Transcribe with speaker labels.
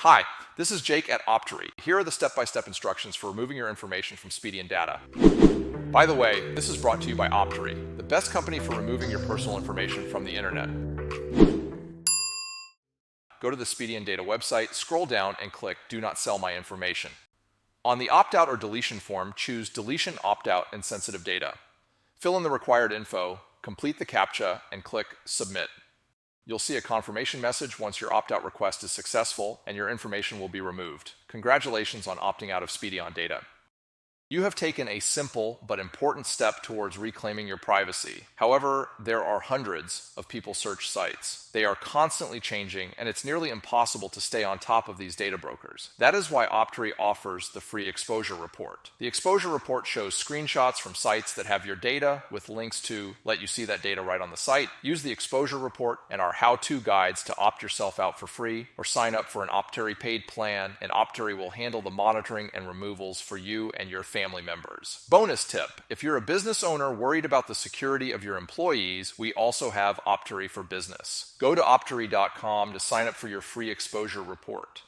Speaker 1: Hi, this is Jake at Optery. Here are the step-by-step instructions for removing your information from Speedeon Data. By the way, this is brought to you by Optery, the best company for removing your personal information from the internet. Go to the Speedeon Data website, scroll down, and click Do Not Sell My Information. On the opt-out or deletion form, choose Deletion, Opt-out, and Sensitive Data. Fill in the required info, complete the CAPTCHA, and click Submit. You'll see a confirmation message once your opt-out request is successful and your information will be removed. Congratulations on opting out of Speedeon Data. You have taken a simple but important step towards reclaiming your privacy. However, there are hundreds of people search sites. They are constantly changing, and it's nearly impossible to stay on top of these data brokers. That is why Optery offers the free exposure report. The exposure report shows screenshots from sites that have your data with links to let you see that data right on the site. Use the exposure report and our how-to guides to opt yourself out for free or sign up for an Optery paid plan, and Optery will handle the monitoring and removals for you and your family members. Bonus tip: if you're a business owner worried about the security of your employees, we also have Optery for Business. Go to optery.com to sign up for your free exposure report.